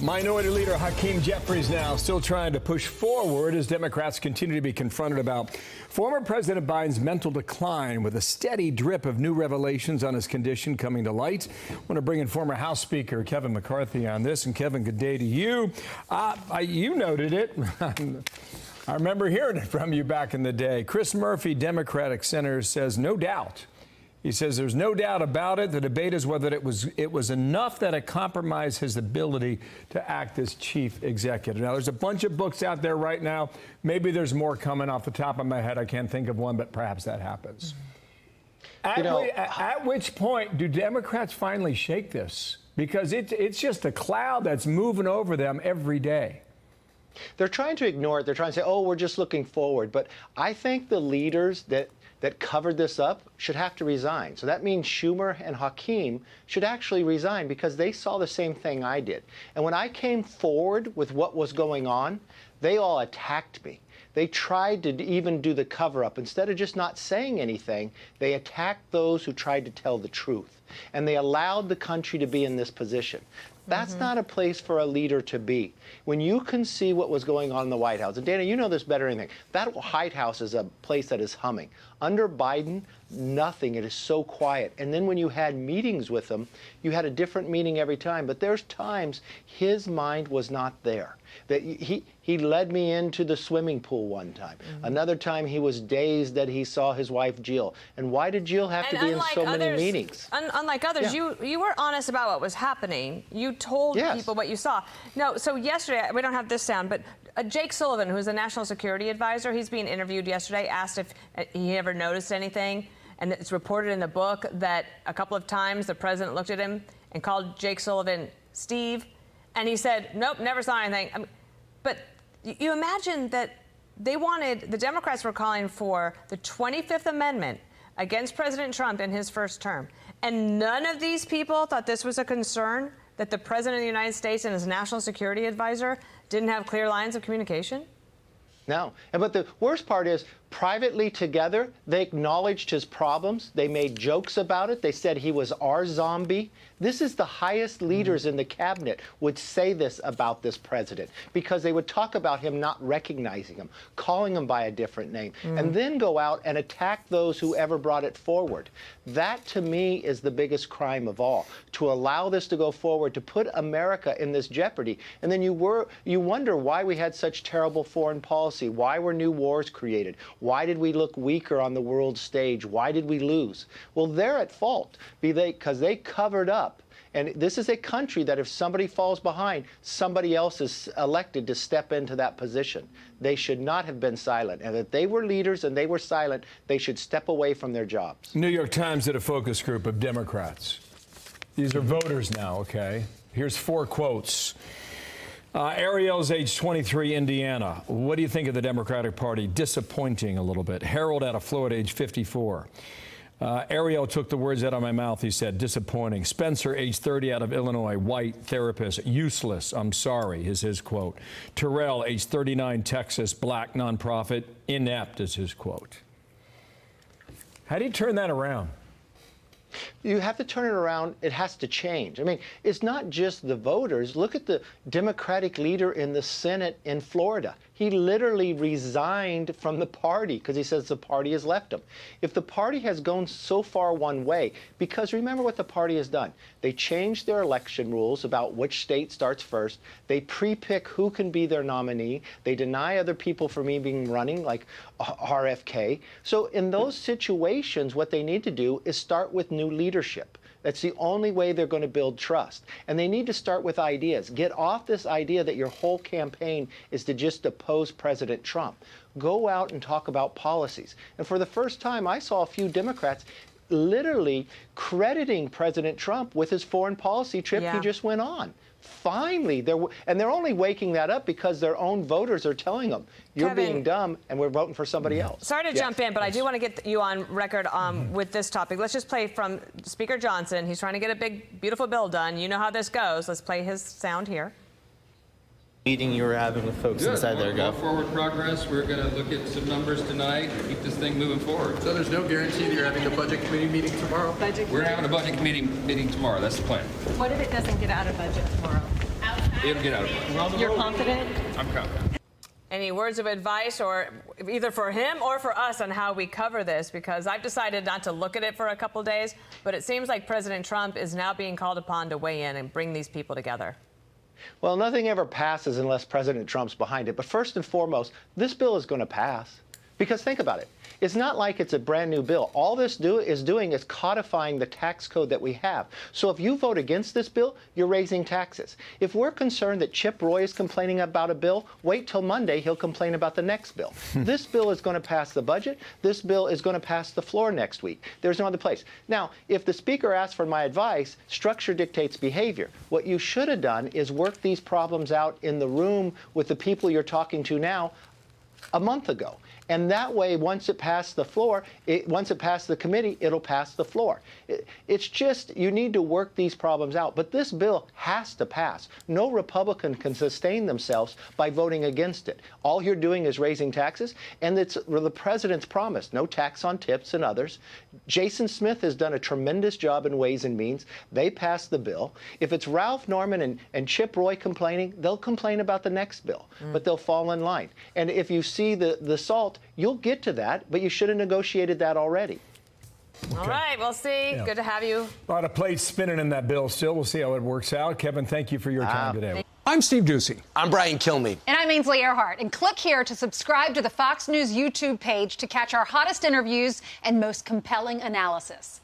Minority Leader Hakeem Jeffries now still trying to push forward as Democrats continue to be confronted about former President Biden's mental decline, with a steady drip of new revelations on his condition coming to light. I want to bring in former House Speaker Kevin McCarthy on this. And Kevin, good day to you. You noted it. I remember hearing it from you back in the day. Chris Murphy, Democratic senator, says no doubt. He says there's no doubt about it. The debate is whether it was enough that it compromised his ability to act as chief executive. Now, there's a bunch of books out there right now. Maybe there's more coming. Off the top of my head, I can't think of one, but perhaps that happens. At which point do Democrats finally shake this? Because it's just a cloud that's moving over them every day. They're trying to ignore it. They're trying to say, oh, we're just looking forward. But I think the leaders that covered this up should have to resign. So that means Schumer and Hakeem should actually resign, because they saw the same thing I did. And when I came forward with what was going on, they all attacked me. They tried to even do the cover-up. Instead of just not saying anything, they attacked those who tried to tell the truth. And they allowed the country to be in this position. That's not a place for a leader to be. When you can see what was going on in the White House, and Dana, you know this better than anything, that White House is a place that is humming. Under Biden, nothing. It is so quiet. And then when you had meetings with him, you had a different meeting every time. But there's times his mind was not there. That he led me into the swimming pool one time. Another time he was dazed that he saw his wife Jill. And why did Jill have to be in so many meetings? Unlike others, you were honest about what was happening. You told people what you saw. No, so yesterday, we don't have this sound, but Jake Sullivan, who's a national security advisor, he's being interviewed yesterday, asked if he ever noticed anything. And it's reported in the book that a couple of times the president looked at him and called Jake Sullivan Steve. And he said, nope, never saw anything. I mean, but you imagine that the Democrats were calling for the 25th Amendment against President Trump in his first term. And none of these people thought this was a concern, that the President of the United States and his national security advisor didn't have clear lines of communication? No. But the worst part is, privately together, they acknowledged his problems. They made jokes about it. They said he was our zombie. This is the highest leaders in the cabinet would say this about this president, because they would talk about him not recognizing him, calling him by a different name, and then go out and attack those who ever brought it forward. That, to me, is the biggest crime of all, to allow this to go forward, to put America in this jeopardy. And then you wonder why we had such terrible foreign policy. Why were new wars created? Why did we look weaker on the world stage? Why did we lose? Well, they're at fault because they covered up. And this is a country that if somebody falls behind, somebody else is elected to step into that position. They should not have been silent. And if they were leaders and they were silent, they should step away from their jobs. New York Times did a focus group of Democrats. These are voters now, okay? Here's 4 quotes. Ariel's age 23, Indiana. What do you think of the Democratic Party? Disappointing a little bit. Harold out of Florida, age 54. Ariel took the words out of my mouth, he said. Disappointing. Spencer, age 30, out of Illinois, white therapist. Useless. I'm sorry, is his quote. Terrell, age 39, Texas, black nonprofit. Inept is his quote. How do you turn that around? You have to turn it around. It has to change. I mean, it's not just the voters. Look at the Democratic leader in the Senate in Florida. He literally resigned from the party because he says the party has left him. If the party has gone so far one way, because remember what the party has done. They changed their election rules about which state starts first. They pre-pick who can be their nominee. They deny other people from even running, like RFK. So in those situations, what they need to do is start with new leadership. That's the only way they're going to build trust. And they need to start with ideas. Get off this idea that your whole campaign is to just oppose President Trump. Go out and talk about policies. And for the first time, I saw a few Democrats literally crediting President Trump with his foreign policy trip he just went on. Finally, they're only waking that up because their own voters are telling them, you're being dumb and we're voting for somebody else. Sorry to jump in, but I do want to get you on record with this topic. Let's just play from Speaker Johnson. He's trying to get a big, beautiful bill done. You know how this goes. Let's play his sound here. Meeting you were having with folks inside there, go. Forward progress. We're going to look at some numbers tonight and keep this thing moving forward. So there's no guarantee that you're having a budget committee meeting tomorrow? We're having a budget committee meeting tomorrow. That's the plan. What if it doesn't get out of budget tomorrow? It'll get out of play. You're confident? I'm confident. Any words of advice, or either for him or for us, on how we cover this? Because I've decided not to look at it for a couple days, but it seems like President Trump is now being called upon to weigh in and bring these people together. Well, nothing ever passes unless President Trump's behind it. But first and foremost, this bill is going to pass. Because think about it. It's not like it's a brand new bill. All this is doing is codifying the tax code that we have. So if you vote against this bill, you're raising taxes. If we're concerned that Chip Roy is complaining about a bill, wait till Monday, he'll complain about the next bill. This bill is going to pass the budget. This bill is going to pass the floor next week. There's no other place. Now, if the Speaker asks for my advice, structure dictates behavior. What you should have done is work these problems out in the room with the people you're talking to now a month ago. And that way, once it passed the floor, once it passed the committee, it'll pass the floor. It's just, you need to work these problems out. But this bill has to pass. No Republican can sustain themselves by voting against it. All you're doing is raising taxes, and it's the president's promise, no tax on tips and others. Jason Smith has done a tremendous job in Ways and Means. They passed the bill. If it's Ralph Norman and Chip Roy complaining, they'll complain about the next bill, but they'll fall in line. And if you see the SALT, you'll get to that, but you should have negotiated that already. All right, we'll see. Yeah. Good to have you. A lot of plates spinning in that bill still. We'll see how it works out. Kevin, thank you for your time today. I'm Steve Doocy. I'm Brian Kilmeade. And I'm Ainsley Earhart. And click here to subscribe to the Fox News YouTube page to catch our hottest interviews and most compelling analysis.